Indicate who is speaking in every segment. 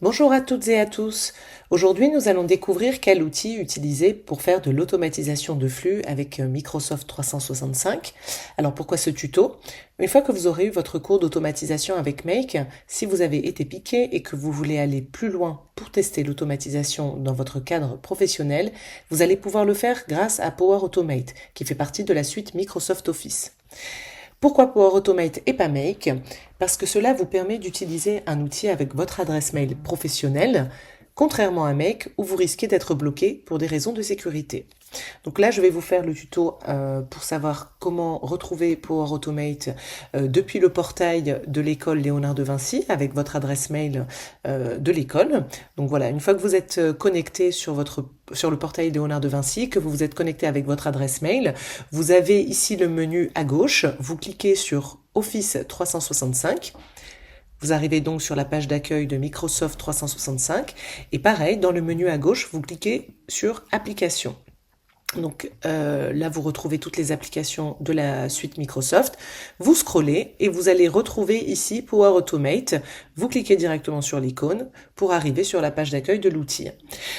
Speaker 1: Bonjour à toutes et à tous. Aujourd'hui, nous allons découvrir quel outil utiliser pour faire de l'automatisation de flux avec Microsoft 365. Alors pourquoi ce tuto? Une fois que vous aurez eu votre cours d'automatisation avec Make, si vous avez été piqué et que vous voulez aller plus loin pour tester l'automatisation dans votre cadre professionnel, vous allez pouvoir le faire grâce à Power Automate, qui fait partie de la suite Microsoft Office. Pourquoi Power Automate et pas Make? Parce que cela vous permet d'utiliser un outil avec votre adresse mail professionnelle, contrairement à Make où vous risquez d'être bloqué pour des raisons de sécurité. Donc là, je vais vous faire le tuto pour savoir comment retrouver Power Automate depuis le portail de l'école Léonard de Vinci avec votre adresse mail de l'école. Donc voilà, une fois que vous êtes connecté sur le portail Léonard de Vinci, que vous vous êtes connecté avec votre adresse mail, vous avez ici le menu à gauche, vous cliquez sur Office 365. Vous arrivez donc sur la page d'accueil de Microsoft 365 et pareil, dans le menu à gauche, vous cliquez sur Applications. Donc là, vous retrouvez toutes les applications de la suite Microsoft. Vous scrollez et vous allez retrouver ici Power Automate. Vous cliquez directement sur l'icône pour arriver sur la page d'accueil de l'outil.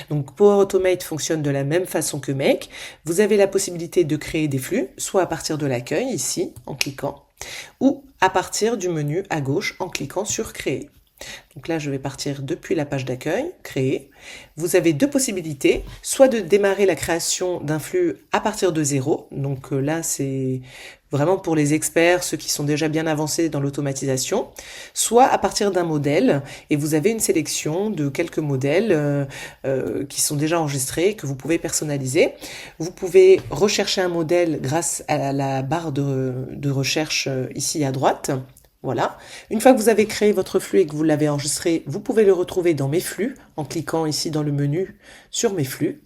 Speaker 1: Donc Power Automate fonctionne de la même façon que Make. Vous avez la possibilité de créer des flux, soit à partir de l'accueil ici, en cliquant, ou à partir du menu à gauche en cliquant sur Créer. Donc là, je vais partir depuis la page d'accueil, créer. Vous avez deux possibilités, soit de démarrer la création d'un flux à partir de zéro. Donc là, c'est vraiment pour les experts, ceux qui sont déjà bien avancés dans l'automatisation, soit à partir d'un modèle. Et vous avez une sélection de quelques modèles qui sont déjà enregistrés, que vous pouvez personnaliser. Vous pouvez rechercher un modèle grâce à la barre de recherche ici à droite. Voilà. Une fois que vous avez créé votre flux et que vous l'avez enregistré, vous pouvez le retrouver dans Mes flux en cliquant ici dans le menu sur Mes flux.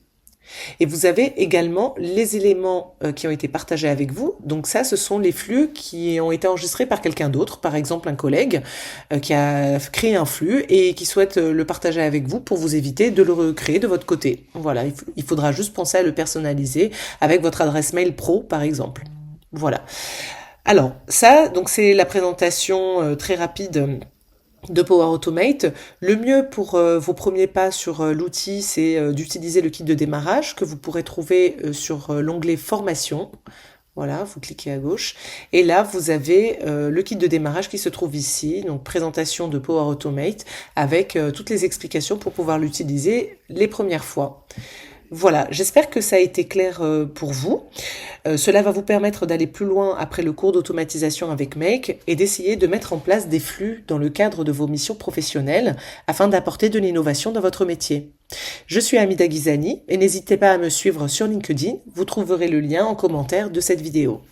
Speaker 1: Et vous avez également les éléments qui ont été partagés avec vous. Donc ça, ce sont les flux qui ont été enregistrés par quelqu'un d'autre, par exemple un collègue qui a créé un flux et qui souhaite le partager avec vous pour vous éviter de le recréer de votre côté. Voilà, il faudra juste penser à le personnaliser avec votre adresse mail pro, par exemple. Voilà. Alors, ça, donc c'est la présentation très rapide de Power Automate. Le mieux pour vos premiers pas sur l'outil, c'est d'utiliser le kit de démarrage que vous pourrez trouver sur l'onglet Formation. Voilà, vous cliquez à gauche. Et là, vous avez le kit de démarrage qui se trouve ici, donc présentation de Power Automate, avec toutes les explications pour pouvoir l'utiliser les premières fois. Voilà, j'espère que ça a été clair pour vous. Cela va vous permettre d'aller plus loin après le cours d'automatisation avec Make et d'essayer de mettre en place des flux dans le cadre de vos missions professionnelles afin d'apporter de l'innovation dans votre métier. Je suis Hamida Ghizani et n'hésitez pas à me suivre sur LinkedIn, vous trouverez le lien en commentaire de cette vidéo.